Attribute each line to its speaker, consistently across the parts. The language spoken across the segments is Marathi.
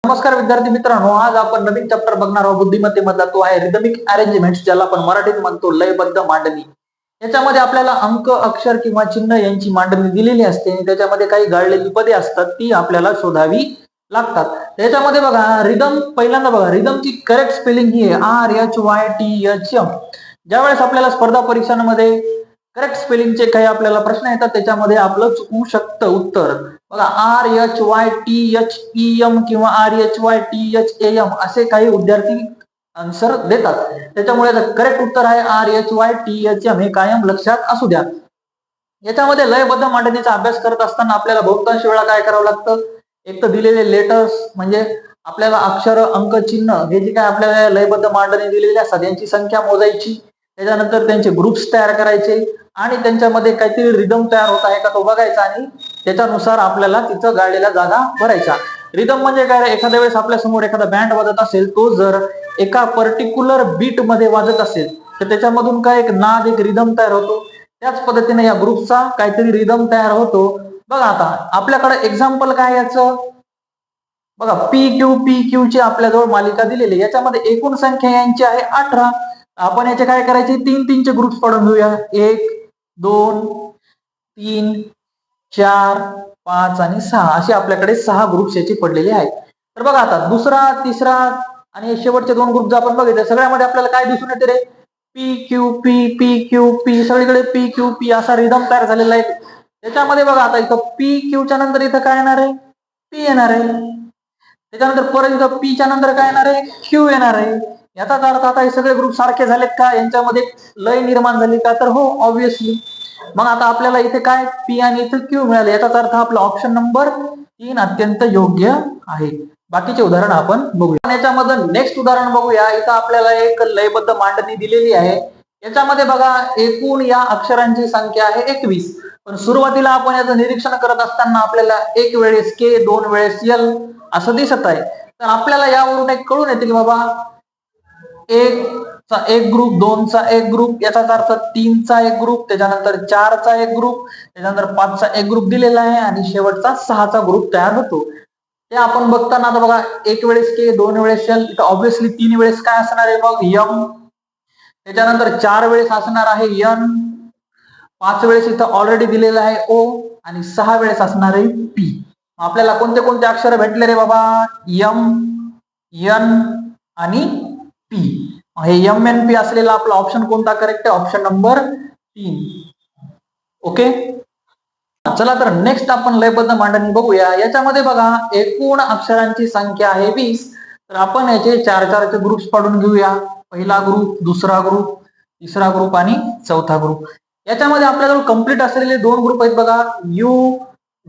Speaker 1: नमस्कार विद्यार्थी मित्रांनो, आज आपण नवीन चॅप्टर बघणार आहोत बुद्धिमत्तेमधला. तो आहे रिदमिक अरेंजमेंट, ज्याला आपण मराठीत म्हणतो लयबद्ध मांडणी. याच्यामध्ये आपल्याला अंक, अक्षर किंवा चिन्ह यांची मांडणी दिलेली असते आणि त्याच्यामध्ये काही गाळलेली पदे असतात, ती आपल्याला शोधावी लागतात. त्याच्यामध्ये बघा रिदम, पहिल्यांदा बघा रिदमची करेक्ट स्पेलिंग ही आहे RHYTHM. ज्यावेळेस आपल्याला स्पर्धा परीक्षांमध्ये करेक्ट स्पेलिंगचे काही आपल्याला प्रश्न येतात, त्याच्यामध्ये आपलं चुकू शकतं उत्तर. बघा RHYTHEM किंवा RHYTHAM असे काही विद्यार्थी आन्सर देतात. त्याच्यामुळे करेक्ट उत्तर आहे RHYTHM. हे कायम लक्षात असू द्या. याच्यामध्ये लयबद्ध मांडणीचा अभ्यास करत असताना आपल्याला बहुतांश वेळा काय करावं लागतं, एक तर दिलेले लेटर्स म्हणजे आपल्याला अक्षर, अंक, चिन्ह हे जे काय आपल्याला लयबद्ध मांडणी दिलेली असतात यांची संख्या मोजायची. त्याच्यानंतर त्यांचे ग्रुप्स तयार करायचे आणि त्यांच्यामध्ये काहीतरी रिदम तयार होत आहे का तो बघायचा आणि त्याच्यानुसार आपल्याला तिथं गाळलेल्या जागा भरायच्या. रिदम म्हणजे काय, एखाद्या वेळेस आपल्या समोर एखादा बँड वाजत असेल, तो जर एका पर्टिक्युलर बीट मध्ये वाजत असेल तर त्याच्यामधून काय एक नाद, एक रिदम तयार होतो. त्याच पद्धतीने या ग्रुपचा काहीतरी रिदम तयार होतो. बघा आता आपल्याकडे एक्झाम्पल काय याचं, बघा PQ ची आपल्याजवळ मालिका दिलेली. याच्यामध्ये एकूण संख्या यांची आहे 18. आपण याचे काय करायचे, 3-3 चे ग्रुप्स पडून घेऊया. 1, 2, 3, 4, 5 आणि 6 असे आपल्याकडे 6 ग्रुप्स याचे पडलेले आहेत. तर बघा आता दुसरा, तिसरा आणि शेवटचे 2 ग्रुप जर आपण बघितले, सगळ्यामध्ये आपल्याला काय दिसून येते रे, PQP सगळीकडे PQP असा रिदम तयार झालेला आहे. त्याच्यामध्ये बघा आता इथं PQ च्या नंतर इथं काय येणार आहे, P येणार आहे. त्याच्यानंतर परत इथं P च्या नंतर काय येणार आहे, Q येणार आहे. याचाच अर्थ आता हे सगळे ग्रुप सारखे झालेत का, यांच्यामध्ये लय निर्माण झाली का, तर हो ऑब्विसली. मग आता आपल्याला इथे काय P आणि इथे Q मिळाले, याचाच अर्थ आपला ऑप्शन नंबर 3 अत्यंत योग्य आहे. बाकीचे उदाहरण आपण बघूया. याच्यामध्ये नेक्स्ट उदाहरण बघूया. इथं आपल्याला एक लयबद्ध मांडणी दिलेली आहे. याच्यामध्ये बघा एकूण या अक्षरांची संख्या आहे 21. पण सुरुवातीला आपण याचं निरीक्षण करत असताना आपल्याला एक वेळेस K, 2 वेळेस L असं दिसत आहे. तर आपल्याला यावरून एक कळून येते की बाबा 1 चा एक ग्रुप, 2 चा एक ग्रुप, याचाच अर्थ 3 चा एक ग्रुप, त्याच्यानंतर 4 चा एक ग्रुप, त्याच्यानंतर 5 चा एक ग्रुप दिलेला आहे आणि शेवटचा 6 चा ग्रुप तयार होतो. ते आपण बघताना आता बघा एक वेळेस K, 2 वेळेस L, इथं ऑब्विसली 3 वेळेस काय असणार आहे मग M, त्याच्यानंतर 4 वेळेस असणार आहे N, 5 वेळेस इथं ऑलरेडी दिलेला आहे O आणि 6 वेळेस असणार आहे P. आपल्याला कोणते कोणते अक्षर भेटले रे बाबा, M, N आणि P. हे MNP असलेला आपला ऑप्शन कोणता करेक्ट आहे, ऑप्शन नंबर 3. ओके, चला तर नेक्स्ट आपण लयबद्ध मांडणी बघूया. याच्यामध्ये बघा एकूण अक्षरांची संख्या आहे 20. तर आपण याचे 4-4 चे ग्रुप्स पाडून घेऊया. पहिला ग्रुप, दुसरा ग्रुप, तिसरा ग्रुप आणि चौथा ग्रुप. याच्यामध्ये आपल्याजवळ कंप्लीट असलेले 2 ग्रुप आहेत बघा,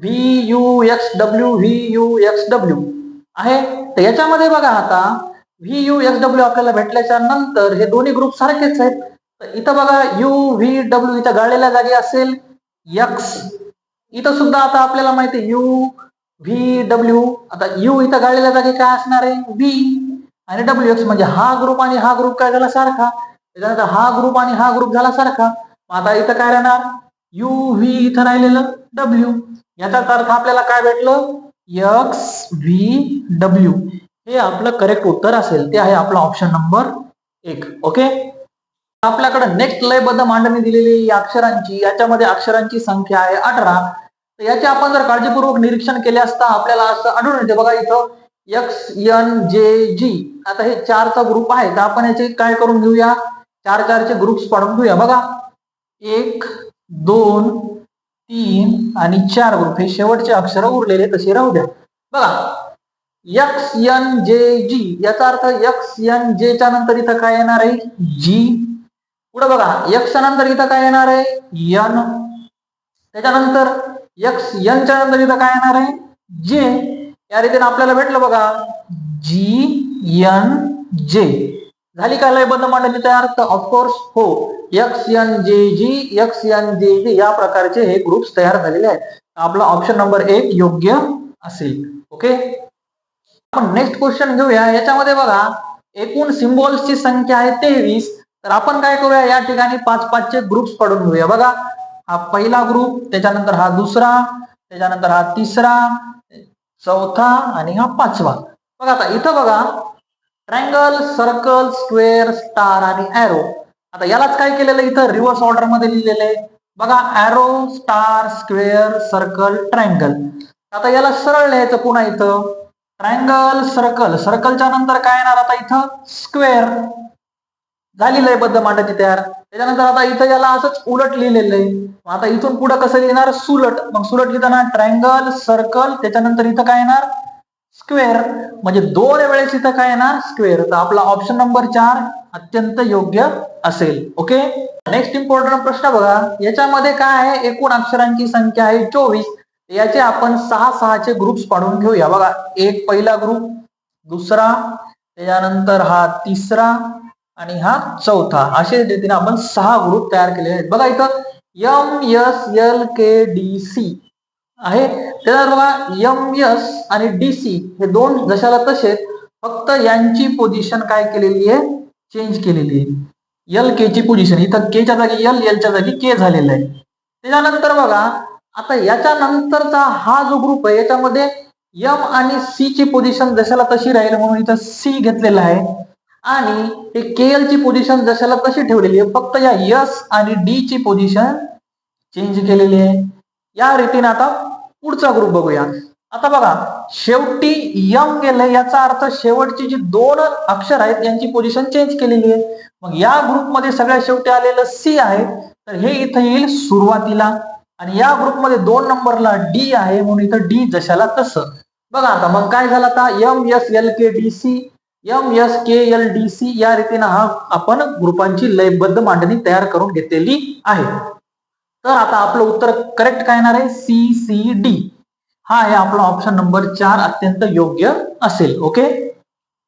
Speaker 1: VUXW आहे. तर याच्यामध्ये बघा आता VUXW आपल्याला भेटल्याच्या नंतर हे दोन्ही ग्रुप सारखेच आहेत. तर इथं बघा UVW इथं गाळलेल्या जागी असेल X, इथं सुद्धा आता आपल्याला माहिती आहे UVW. आता U इथं गाळलेल्या जागी काय असणार आहे, V आणि WX, म्हणजे हा ग्रुप आणि हा ग्रुप काय झाला सारखा, त्याच्यानंतर हा ग्रुप आणि हा ग्रुप झाला सारखा. आता इथं काय राहणार, UV इथं राहिलेलं W. याचाच अर्थ आपल्याला काय भेटलं, XVW. हे आपलं करेक्ट उत्तर असेल, ते आहे आपला ऑप्शन नंबर 1. ओके, आपल्याकडे नेक्स्ट लयबद्ध मांडणी दिलेली अक्षरांची. याच्यामध्ये अक्षरांची संख्या आहे 18. तर याचे आपण जर काळजीपूर्वक निरीक्षण केले असता आपल्याला असं आढळून येते बघा, इथं XNJG. आता हे 4 चा ग्रुप आहे, तर आपण याचे काय करून घेऊया, 4-4 चे ग्रुप्स पाडून घेऊया. बघा 1, 2, 3 आणि 4 ग्रुप, हे शेवटचे अक्षर उरलेले तसे राहू द्या. बघा XNJG, याचा अर्थ XNJ च्या नंतर इथं काय येणार आहे, G. पुढे बघा X च्या नंतर इथं काय येणार आहे, N. त्याच्यानंतर XN च्या नंतर इथं काय येणार आहे, J. या रीतीने आपल्याला भेटलं बघा GNJ. झाली का लयबद्ध मांडणी तयार, तर ऑफकोर्स हो, XNJG या प्रकारचे हे ग्रुप्स तयार झालेले आहेत. आपला ऑप्शन नंबर 1 योग्य असेल. ओके, आपण नेक्स्ट क्वेश्चन घेऊया. याच्यामध्ये बघा एकूण सिम्बॉल्सची संख्या आहे 23. तर आपण काय करूया, या ठिकाणी 5-5 चे ग्रुप्स पडून घेऊया. बघा हा पहिला ग्रुप, त्याच्यानंतर हा दुसरा, त्याच्यानंतर हा तिसरा, चौथा आणि हा 5वा. बघा आता इथं बघा ट्रायंगल, सर्कल, स्क्वेअर, स्टार आणि ॲरो. आता यालाच काय केलेलं इथं रिव्हर्स ऑर्डर मध्ये लिहिलेलं आहे. बघा arrow, star, square, circle, triangle. आता याला सरळ लिहायचं पुन्हा इथं ट्रायंगल, सर्कल, सर्कलच्या नंतर काय येणार आता इथं स्क्वेअर. झाली लयबद्ध मांडायची तयार. त्याच्यानंतर आता इथं याला असंच उलट लिहिलेलं आहे. आता इथून पुढे कसं लिहिणार सुलट. मग सुलट लिहिताना ट्रायंगल, सर्कल, त्याच्यानंतर इथं काय येणार स्क्वेअर. म्हणजे 2 वेळेस इथं काय येणार स्क्वेअर. तर आपला ऑप्शन नंबर 4 अत्यंत योग्य असेल. ओके. नेक्स्ट इम्पॉर्टंट प्रश्न बघा. याच्यामध्ये काय आहे एकूण अक्षरांची संख्या आहे 24. याचे आपण 6 चे ग्रुप्स पाडून घेऊया. बघा एक पहिला ग्रुप, दुसरा, त्याच्यानंतर हा तिसरा आणि हा चौथा. अशा रीतीने आपण 6 ग्रुप तयार केलेले आहेत. बघा इथं MSLKDC आहे. त्यानंतर बघा MS आणि DC हे 2 जशाला तसे, फक्त यांची पोझिशन काय केलेली आहे चेंज केलेली आहे. LK ची पोझिशन इथं K च्या जागी L, L च्या जागी K झालेला आहे. त्याच्यानंतर बघा आता याच्या नंतरचा हा जो ग्रुप आहे याच्यामध्ये M आणि C ची पोझिशन जशाला तशी राहील म्हणून इथं C घेतलेला आहे. आणि हे KL ची पोझिशन जशाला तशी ठेवलेली आहे. फक्त या S आणि D ची पोझिशन चेंज केलेली आहे. या रीतीने आता पुढचा ग्रुप बघूया. आता बघा शेवटी M गेले याचा अर्थ शेवटची जी 2 अक्षर आहेत यांची पोझिशन चेंज केलेली आहे. मग या ग्रुपमध्ये सगळ्यात शेवटी आलेलं C आहे तर हे इथं येईल सुरुवातीला. आणि या ग्रुपमध्ये 2 नंबरला D आहे म्हणून इथं D जशाला तसं. बघा आता मग काय झालं आता MSLKDC, MSKLDC या रीतीने हा आपण ग्रुपांची लयबद्ध मांडणी तयार करून घेतलेली आहे. तर आता आपलं उत्तर करेक्ट काय येणार आहे CCD. हा आहे आपला ऑप्शन नंबर 4 अत्यंत योग्य असेल. ओके.